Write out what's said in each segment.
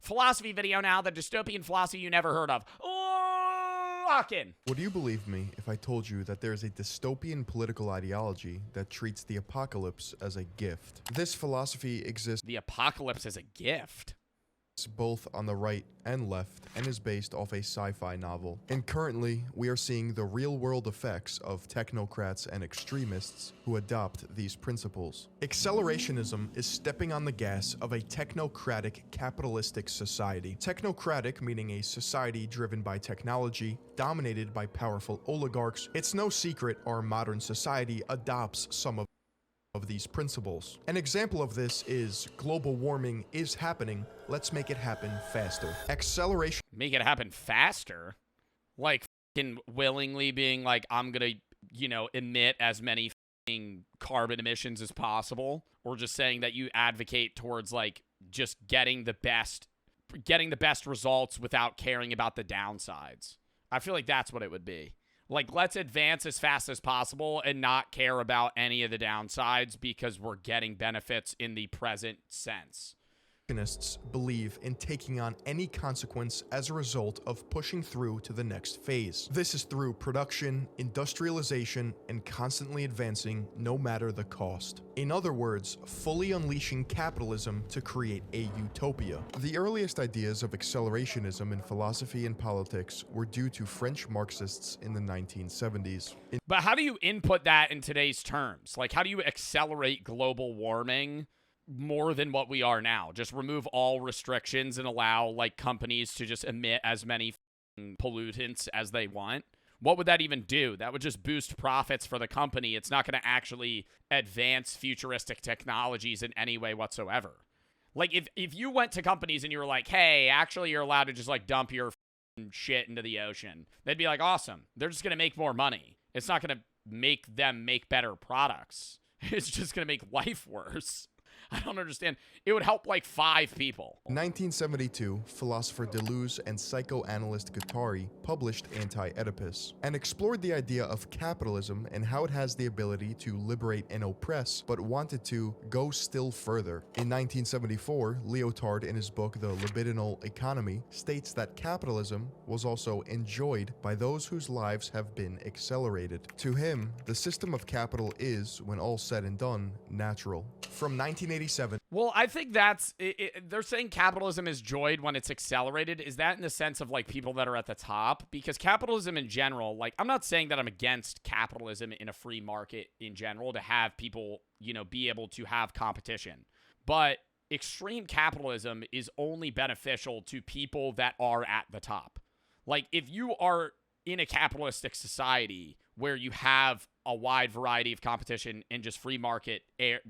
philosophy video now, the dystopian philosophy you never heard of. Lock in. Would you believe me if I told you that there is a dystopian political ideology that treats the apocalypse as a gift? This philosophy exists The apocalypse is a gift. both on the right and left and is based off a sci-fi novel. And currently, we are seeing the real-world effects of technocrats and extremists who adopt these principles. Accelerationism is stepping on the gas of a technocratic capitalistic society. Technocratic meaning a society driven by technology, dominated by powerful oligarchs. It's no secret our modern society adopts some of these principles. An example of this is global warming is happening. Let's make it happen faster. Acceleration. Make it happen faster? Like fucking willingly being like, I'm gonna, emit as many fucking carbon emissions as possible? Or just saying that you advocate towards like just getting the best results without caring about the downsides? I feel like that's what it would be. Like, let's advance as fast as possible and not care about any of the downsides because we're getting benefits in the present sense. Believe in taking on any consequence as a result of pushing through to the next phase. This is through production, industrialization, and constantly advancing no matter the cost. In other words, fully unleashing capitalism to create a utopia. The earliest ideas of accelerationism in philosophy and politics were due to French Marxists in the 1970s. But how do you input that in today's terms? Like, how do you accelerate global warming more than what we are now? Just remove all restrictions and allow like companies to just emit as many pollutants as they want. What would that even do? That would just boost profits for the company. It's not going to actually advance futuristic technologies in any way whatsoever. Like if you went to companies and you were like, hey, actually you're allowed to just like dump your shit into the ocean, they'd be like, awesome. They're just going to make more money. It's not going to make them make better products. It's just going to make life worse. I don't understand. It would help like 5 people. In 1972, philosopher Deleuze and psychoanalyst Guattari published Anti-Oedipus and explored the idea of capitalism and how it has the ability to liberate and oppress, but wanted to go still further. In 1974, Lyotard, in his book The Libidinal Economy, states that capitalism was also enjoyed by those whose lives have been accelerated. To him, the system of capital is, when all said and done, natural. From 1987. Well, I think that's they're saying capitalism is joyed when it's accelerated. Is that in the sense of like people that are at the top? Because capitalism in general, like I'm not saying that I'm against capitalism in a free market in general to have people, be able to have competition. But extreme capitalism is only beneficial to people that are at the top. Like if you are in a capitalistic society where you have a wide variety of competition and just free market,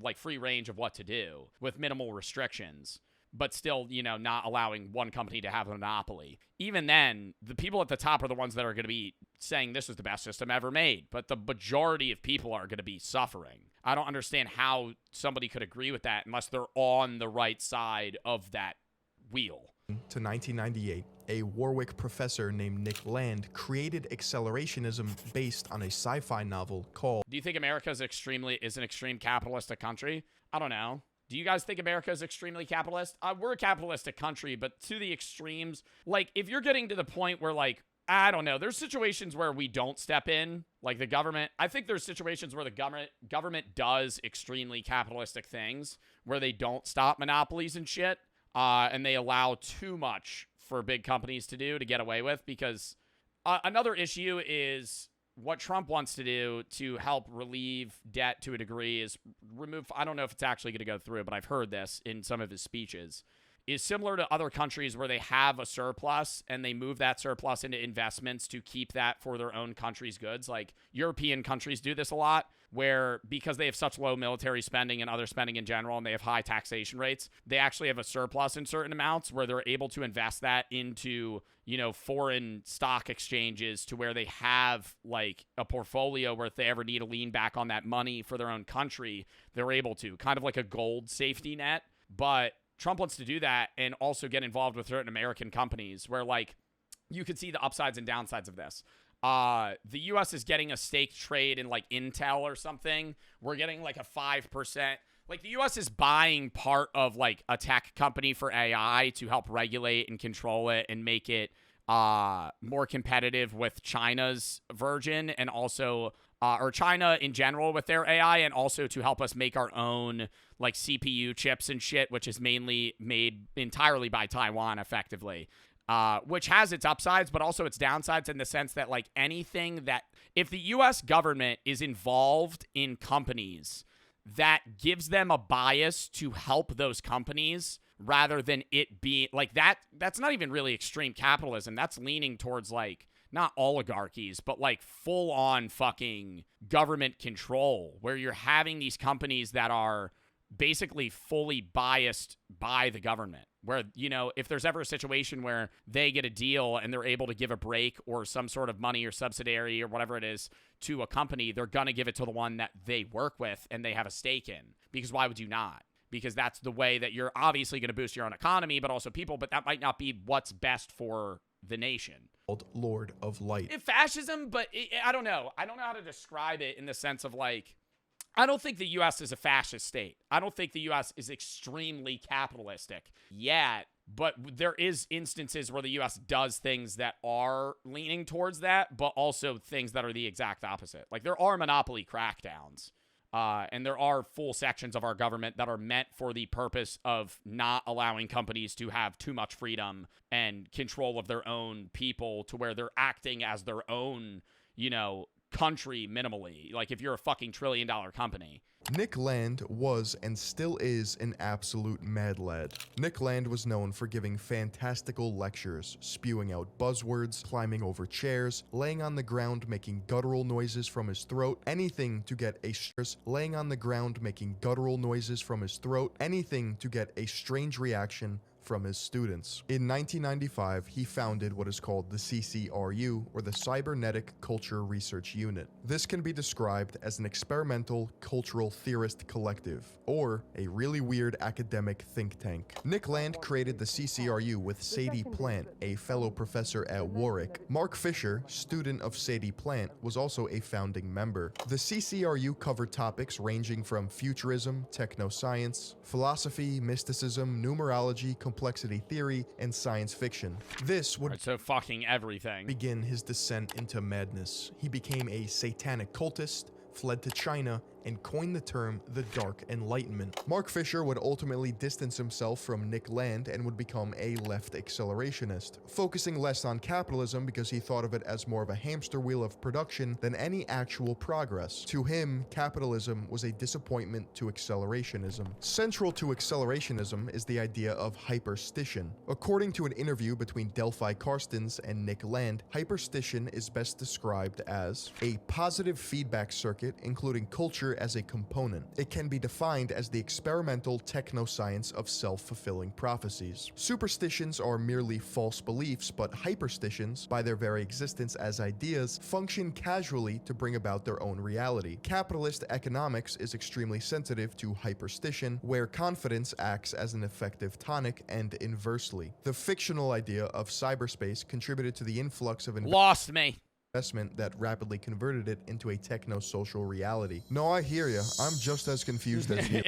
like free range of what to do with minimal restrictions, but still, not allowing one company to have a monopoly. Even then, the people at the top are the ones that are going to be saying this is the best system ever made, but the majority of people are going to be suffering. I don't understand how somebody could agree with that unless they're on the right side of that wheel. To 1998, a Warwick professor named Nick Land created accelerationism based on a sci-fi novel called... Do you think America is an extreme capitalistic country? I don't know. Do you guys think America is extremely capitalist? We're a capitalistic country, but to the extremes. Like, if you're getting to the point where, like, I don't know, there's situations where we don't step in, like the government. I think there's situations where the government does extremely capitalistic things, where they don't stop monopolies and shit. And they allow too much for big companies to do to get away with, because another issue is what Trump wants to do to help relieve debt to a degree is remove, I don't know if it's actually going to go through, but I've heard this in some of his speeches, is similar to other countries where they have a surplus and they move that surplus into investments to keep that for their own country's goods. Like European countries do this a lot, where because they have such low military spending and other spending in general, and they have high taxation rates, they actually have a surplus in certain amounts where they're able to invest that into, foreign stock exchanges, to where they have like a portfolio where if they ever need to lean back on that money for their own country, they're able to, kind of like a gold safety net. But Trump wants to do that and also get involved with certain American companies where, like, you could see the upsides and downsides of this. The U.S. is getting a stake trade in, like, Intel or something. We're getting, like, a 5% Like the US is buying part of like a tech company for AI to help regulate and control it and make it more competitive with China's version, and also or China in general with their AI, and also to help us make our own like CPU chips and shit, which is mainly made entirely by Taiwan effectively. Which has its upsides, but also its downsides in the sense that, like, anything that, if the US government is involved in companies, that gives them a bias to help those companies rather than it being, like, that's not even really extreme capitalism. That's leaning towards, like, not oligarchies, but, like, full-on fucking government control, where you're having these companies that are basically fully biased by the government, where, you know, if there's ever a situation where they get a deal and they're able to give a break or some sort of money or subsidiary or whatever it is to a company, they're going to give it to the one that they work with and they have a stake in. Because why would you not? Because that's the way that you're obviously going to boost your own economy, but also people, but that might not be what's best for the nation. Called Lord of Light. Fascism, but I don't know. I don't know how to describe it in the sense of, like, I don't think the U.S. is a fascist state. I don't think the U.S. is extremely capitalistic yet, but there is instances where the U.S. does things that are leaning towards that, but also things that are the exact opposite. Like, there are monopoly crackdowns, and there are full sections of our government that are meant for the purpose of not allowing companies to have too much freedom and control of their own people, to where they're acting as their own, you know, country minimally. Like, if you're a fucking $1 trillion company. Nick Land was and still is an absolute mad lad. Nick Land was known for giving fantastical lectures, spewing out buzzwords, climbing over chairs, laying on the ground making guttural noises from his throat, anything to get a laying on the ground making guttural noises from his throat, anything to get a strange reaction from his students. In 1995, he founded what is called the CCRU, or the Cybernetic Culture Research Unit. This can be described as an experimental cultural theorist collective, or a really weird academic think tank. Nick Land created the CCRU with Sadie Plant, a fellow professor at Warwick. Mark Fisher, student of Sadie Plant, was also a founding member. The CCRU covered topics ranging from futurism, technoscience, philosophy, mysticism, numerology, complexity theory, and science fiction. This would so fucking everything begin his descent into madness. He became a satanic cultist, fled to China, and coined the term the Dark Enlightenment. Mark Fisher would ultimately distance himself from Nick Land and would become a left accelerationist, focusing less on capitalism because he thought of it as more of a hamster wheel of production than any actual progress. To him, capitalism was a disappointment to accelerationism. Central to accelerationism is the idea of hyperstition. According to an interview between Delphi Karstens and Nick Land, hyperstition is best described as a positive feedback circuit including culture as a component. It can be defined as the experimental technoscience of self-fulfilling prophecies. Superstitions are merely false beliefs, but hyperstitions, by their very existence as ideas, function casually to bring about their own reality. Capitalist economics is extremely sensitive to hyperstition, where confidence acts as an effective tonic, and inversely. The fictional idea of cyberspace contributed to the influx of lost me investment that rapidly converted it into a techno-social reality. No, I hear ya. I'm just as confused as you.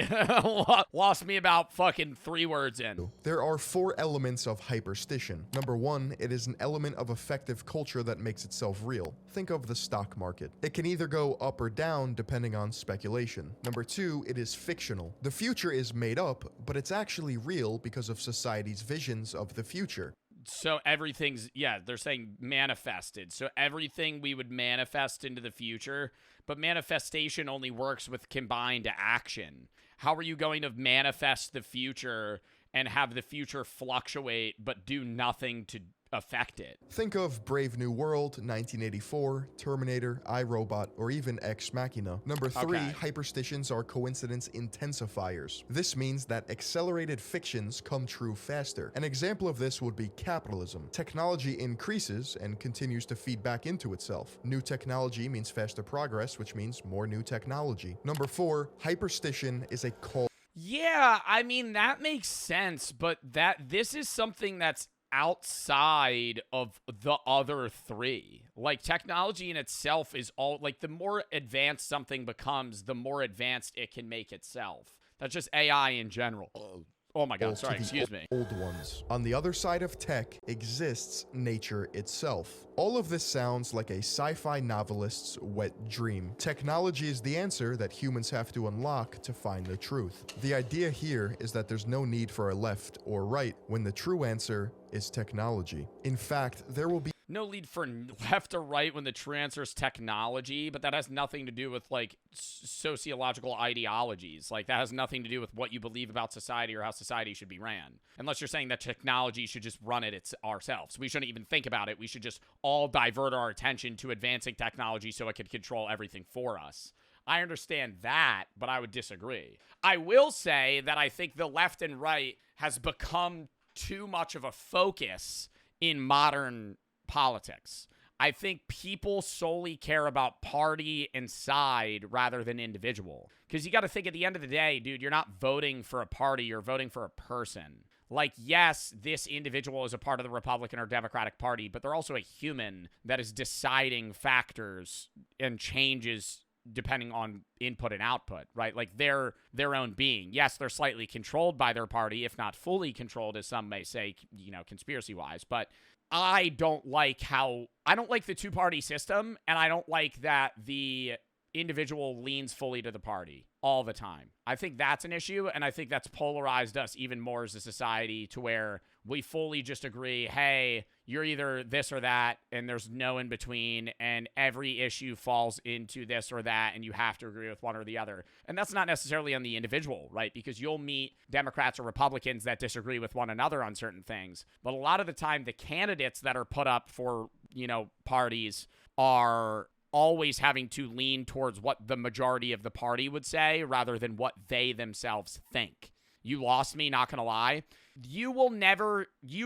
Lost me about fucking 3 words in. There are 4 elements of hyperstition. Number 1, it is an element of effective culture that makes itself real. Think of the stock market. It can either go up or down depending on speculation. Number 2, it is fictional. The future is made up, but it's actually real because of society's visions of the future. So everything's, yeah, they're saying manifested. So everything we would manifest into the future, but manifestation only works with combined action. How are you going to manifest the future and have the future fluctuate but do nothing to affect it? Think of Brave New World, 1984, Terminator, iRobot, or even Ex Machina. Number 3, hyperstitions are coincidence intensifiers. This means that accelerated fictions come true faster. An example of this would be capitalism. Technology increases and continues to feed back into itself. New technology means faster progress, which means more new technology. Number 4, hyperstition is a call. Yeah, I mean, that makes sense, but this is something that's outside of the other 3. Like, technology in itself is all, like, the more advanced something becomes, the more advanced it can make itself. That's just AI in general. Oh my God, sorry, to the excuse me. old ones. On the other side of tech exists nature itself. All of this sounds like a sci-fi novelist's wet dream. Technology is the answer that humans have to unlock to find the truth. The idea here is that there's no need for a left or right when the true answer is technology. In fact, there will be No need for left or right when the true answer is technology, but that has nothing to do with, like, sociological ideologies. Like, that has nothing to do with what you believe about society or how society should be ran. Unless you're saying that technology should just run it ourselves. We shouldn't even think about it. We should just all divert our attention to advancing technology so it could control everything for us. I understand that, but I would disagree. I will say that I think the left and right has become too much of a focus in modern politics. I think people solely care about party and side rather than individual. Because you got to think, at the end of the day, dude, you're not voting for a party, you're voting for a person. Like, yes, this individual is a part of the Republican or Democratic Party, but they're also a human that is deciding factors and changes depending on input and output, right? Like, they're their own being. Yes, they're slightly controlled by their party, if not fully controlled, as some may say, you know, conspiracy-wise, but I don't like the two-party system, and I don't like that the individual leans fully to the party all the time. I think that's an issue, and I think that's polarized us even more as a society to where we fully just agree, hey, you're either this or that, and there's no in between, and every issue falls into this or that, and you have to agree with one or the other. And that's not necessarily on the individual, right? Because you'll meet Democrats or Republicans that disagree with one another on certain things. But a lot of the time, the candidates that are put up for, you know, parties are always having to lean towards what the majority of the party would say rather than what they themselves think. You lost me, not gonna lie. You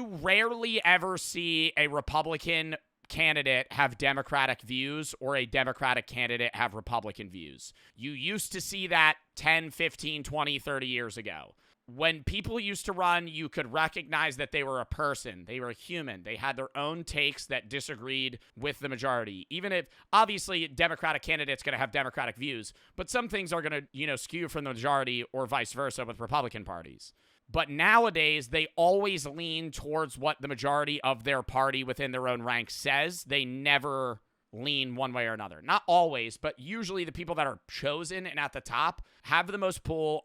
rarely ever see a Republican candidate have Democratic views or a Democratic candidate have Republican views. You used to see that 10, 15, 20, 30 years ago. When people used to run, you could recognize that they were a person. They were a human. They had their own takes that disagreed with the majority. Even if, obviously, Democratic candidates going to have Democratic views, but some things are going to, you know, skew from the majority or vice versa with Republican parties. But nowadays, they always lean towards what the majority of their party within their own ranks says. They never lean one way or another. Not always, but usually the people that are chosen and at the top have the most pull,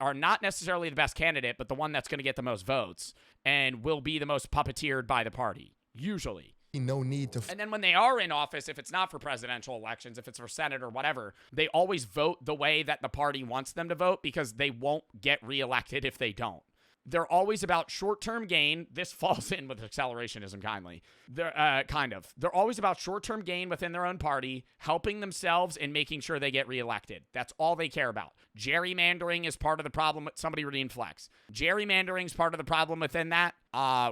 are not necessarily the best candidate, but the one that's going to get the most votes and will be the most puppeteered by the party, usually. No need to and then when they are in office, if it's not for presidential elections, if it's for Senate or whatever, they always vote the way that the party wants them to vote because they won't get reelected if they don't. They're always about short-term gain. This falls in with accelerationism, They're always about short-term gain within their own party, helping themselves and making sure they get reelected. That's all they care about. Gerrymandering is part of the problem. Somebody redeemed Flex. Gerrymandering is part of the problem within that,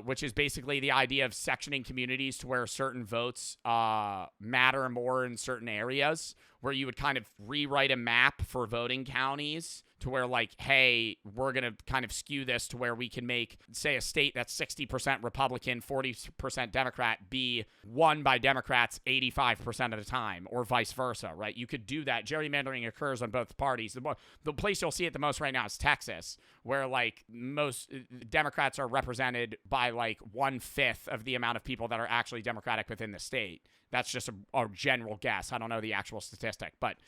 which is basically the idea of sectioning communities to where certain votes matter more in certain areas, where you would kind of rewrite a map for voting counties to where, like, hey, we're going to kind of skew this to where we can make, say, a state that's 60% Republican, 40% Democrat be won by Democrats 85% of the time, or vice versa, right? You could do that. Gerrymandering occurs on both parties. The place you'll see it the most right now is Texas, where, like, most Democrats are represented by, like, 1/5 of the amount of people that are actually Democratic within the state. That's just a general guess. I don't know the actual statistic, but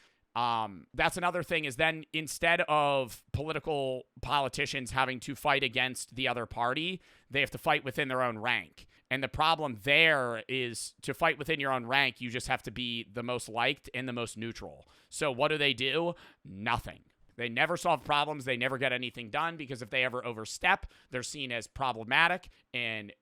that's another thing is then instead of politicians having to fight against the other party, they have to fight within their own rank. And the problem there is to fight within your own rank, you just have to be the most liked and the most neutral. So what do? Nothing. They never solve problems. They never get anything done because if they ever overstep, they're seen as problematic and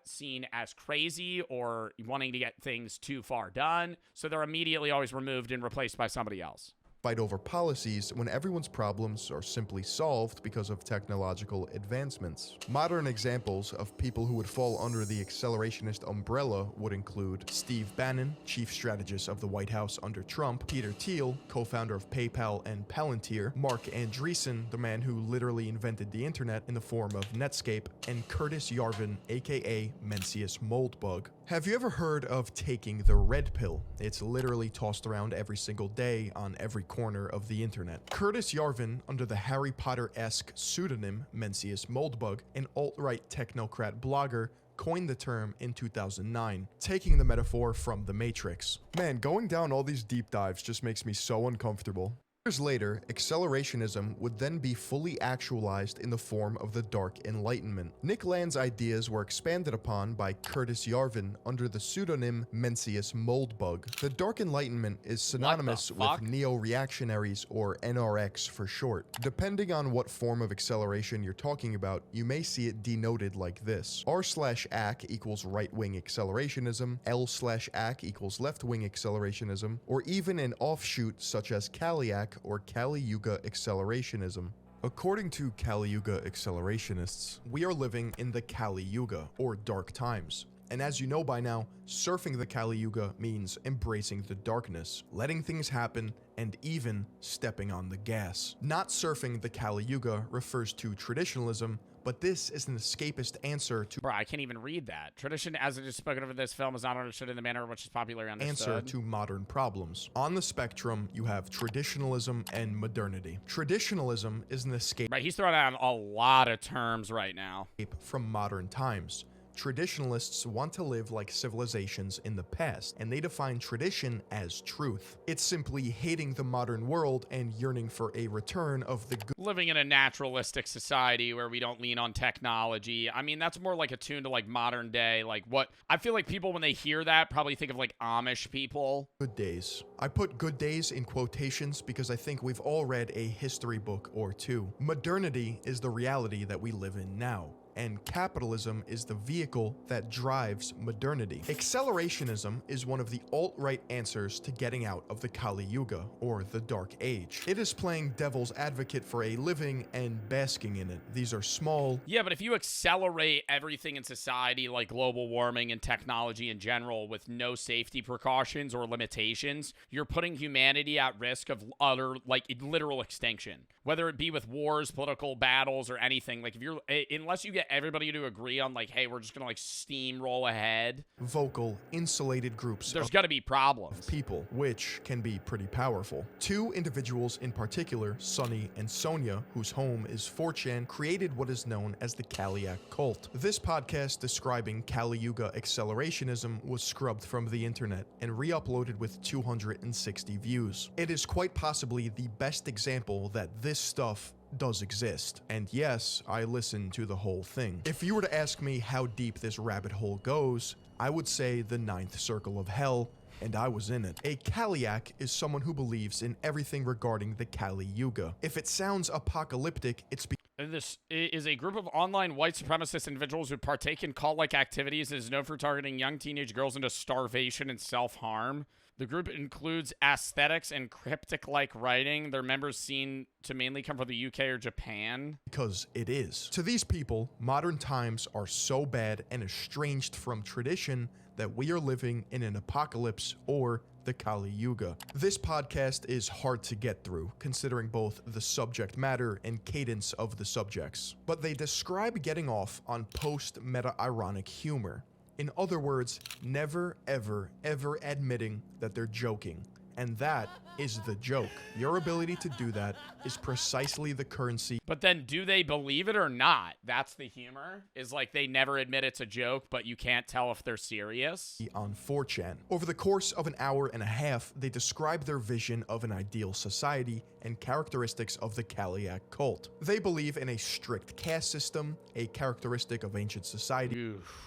seen as crazy or wanting to get things too far done. So they're immediately always removed and replaced by somebody else. Fight over policies when everyone's problems are simply solved because of technological advancements. Modern examples of people who would fall under the accelerationist umbrella would include Steve Bannon, chief strategist of the White House under Trump, Peter Thiel, co-founder of PayPal and Palantir, Mark Andreessen, the man who literally invented the internet in the form of Netscape, and Curtis Yarvin, aka Mencius Moldbug. Have you ever heard of taking the red pill? It's literally tossed around every single day on every corner of the internet. Curtis Yarvin, under the Harry Potter-esque pseudonym Mencius Moldbug, an alt-right technocrat blogger, coined the term in 2009, taking the metaphor from The Matrix. Man, going down all these deep dives just makes me so uncomfortable. Years later, accelerationism would then be fully actualized in the form of the Dark Enlightenment. Nick Land's ideas were expanded upon by Curtis Yarvin under the pseudonym Mencius Moldbug. The Dark Enlightenment is synonymous with neo-reactionaries, or NRX for short. Depending on what form of acceleration you're talking about, you may see it denoted like this: R/AC equals right-wing accelerationism, L/AC equals left-wing accelerationism, or even an offshoot such as Kaliak or Kali Yuga accelerationism. According to Kali Yuga accelerationists, we are living in the Kali Yuga, or dark times. And as you know by now, surfing the Kali Yuga means embracing the darkness, letting things happen, and even stepping on the gas. Not surfing the Kali Yuga refers to traditionalism, but this is an escapist answer to Bro, I can't even read that. Tradition, as it is spoken of in this film, is not understood in the manner in which is popularly understood. Answer to modern problems. On the spectrum, you have traditionalism and modernity. Traditionalism is an escape Right, he's throwing out a lot of terms right now. from modern times. Traditionalists want to live like civilizations in the past, and they define tradition as truth. It's simply hating the modern world and yearning for a return of the good. Living in a naturalistic society where we don't lean on technology. I mean, that's more like attuned to like modern day. Like what I feel like people, when they hear that, probably think of like Amish people. Good days. I put good days in quotations because I think we've all read a history book or two. Modernity is the reality that we live in now, and capitalism is the vehicle that drives modernity. Accelerationism is one of the alt-right answers to getting out of the Kali Yuga, or the Dark Age. It is playing devil's advocate for a living and basking in it. These are small... Yeah, but if you accelerate everything in society, like global warming and technology in general, with no safety precautions or limitations, you're putting humanity at risk of utter, like, literal extinction. Whether it be with wars, political battles, or anything. Like, if you're... Unless you get everybody to agree on, like, hey, we're just gonna, like, steamroll ahead. Vocal, insulated groups. There's gotta be problems. People, which can be pretty powerful. Two individuals in particular, Sonny and Sonia, whose home is 4chan, created what is known as the Kaliak cult. This podcast describing Kali Yuga accelerationism was scrubbed from the internet and re-uploaded with 260 views. It is quite possibly the best example that this stuff does exist. And yes, I listened to the whole thing. If you were to ask me how deep this rabbit hole goes, I would say the 9th circle of hell, and I was in it. A Kaliak is someone who believes in everything regarding the Kali Yuga. If it sounds apocalyptic, it's This is a group of online white supremacist individuals who partake in cult-like activities and is known for targeting young teenage girls into starvation and self-harm. The group includes aesthetics and cryptic-like writing. Their members seem to mainly come from the UK or Japan. Because it is. To these people, modern times are so bad and estranged from tradition that we are living in an apocalypse or the Kali Yuga. This podcast is hard to get through, considering both the subject matter and cadence of the subjects. But they describe getting off on post-meta-ironic humor. In other words, never, ever, ever admitting that they're joking. And that is the joke. Your ability to do that is precisely the currency. But then do they believe it or not? That's the humor, is like they never admit it's a joke, but you can't tell if they're serious. On 4chan. Over the course of an hour and a half, they describe their vision of an ideal society and characteristics of the Kaliak cult. They believe in a strict caste system, a characteristic of ancient society. Oof.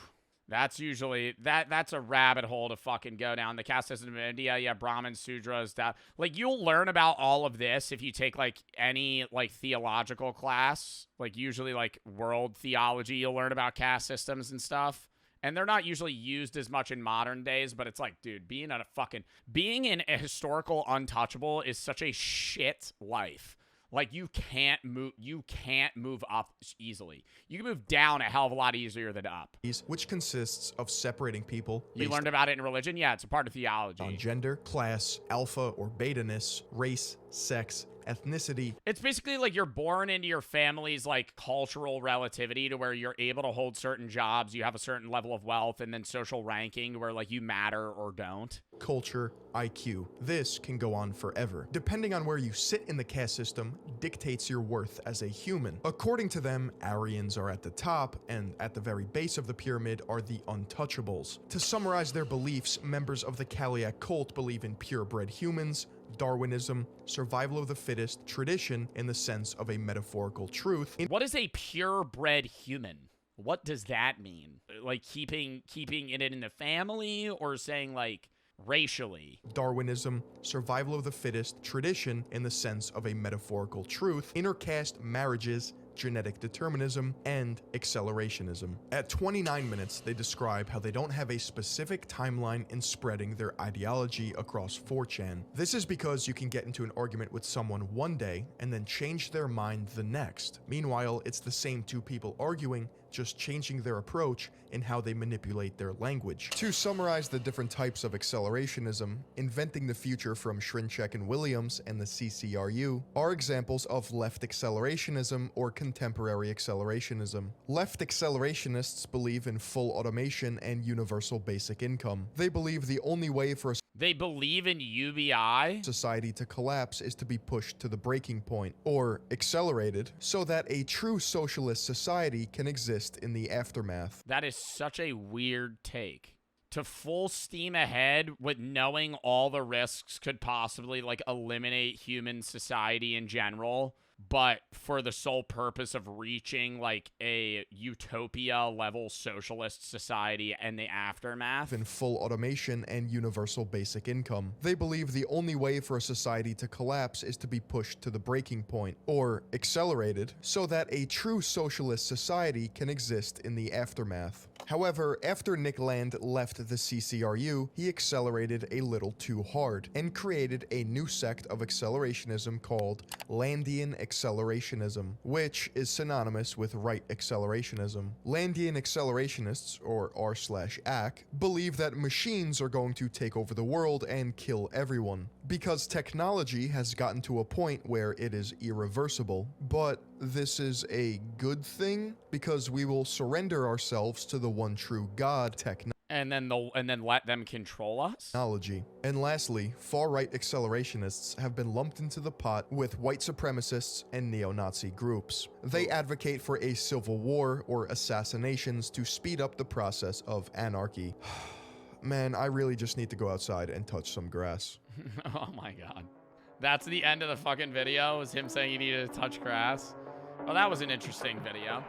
That's usually, that's a rabbit hole to fucking go down. The caste system in India, yeah, Brahmins, Sudras, that. Like, you'll learn about all of this if you take, like, any, like, theological class. Like, usually, like, world theology, you'll learn about caste systems and stuff. And they're not usually used as much in modern days, but it's like, dude, being in a historical untouchable is such a shit life. Like, you can't move up easily. You can move down a hell of a lot easier than up. Which consists of separating people. You learned about it in religion? Yeah, it's a part of theology. On gender, class, alpha or beta-ness, race, sex, ethnicity. It's basically like you're born into your family's like cultural relativity to where you're able to hold certain jobs, you have a certain level of wealth, and then social ranking where like you matter or don't. Culture, IQ. This can go on forever. Depending on where you sit in the caste system dictates your worth as a human. According to them, Aryans are at the top, and at the very base of the pyramid are the untouchables. To summarize their beliefs, members of the Kaliak cult believe in purebred humans, Darwinism, survival of the fittest, tradition in the sense of a metaphorical truth. What is a purebred human? What does that mean? Like keeping it in the family, or saying like racially? Darwinism, survival of the fittest, tradition in the sense of a metaphorical truth, intercaste marriages, genetic determinism, and accelerationism. At 29 minutes, they describe how they don't have a specific timeline in spreading their ideology across 4chan. This is because you can get into an argument with someone one day and then change their mind the next. Meanwhile, it's the same two people arguing, just changing their approach in how they manipulate their language. To summarize the different types of accelerationism, inventing the future from Shrinchek and Williams and the CCRU are examples of left accelerationism or contemporary accelerationism. Left accelerationists believe in full automation and universal basic income. They believe the only way for a They believe in UBI? society to collapse is to be pushed to the breaking point, or accelerated, so that a true socialist society can exist in the aftermath. That is such a weird take. To full steam ahead with knowing all the risks could possibly like eliminate human society in general, but for the sole purpose of reaching like a utopia level socialist society and the aftermath. In full automation and universal basic income. They believe the only way for a society to collapse is to be pushed to the breaking point, or accelerated, so that a true socialist society can exist in the aftermath. However, after Nick Land left the CCRU, he accelerated a little too hard and created a new sect of accelerationism called Landian Accelerationism, which is synonymous with right accelerationism. Landian accelerationists, or r/ac, believe that machines are going to take over the world and kill everyone, because technology has gotten to a point where it is irreversible. But this is a good thing, because we will surrender ourselves to the one true God, And then let them control us? technology. And lastly, far-right accelerationists have been lumped into the pot with white supremacists and neo-Nazi groups. They advocate for a civil war or assassinations to speed up the process of anarchy. Man, I really just need to go outside and touch some grass. Oh my god. That's the end of the fucking video, is him saying he needed to touch grass. Well, that was an interesting video.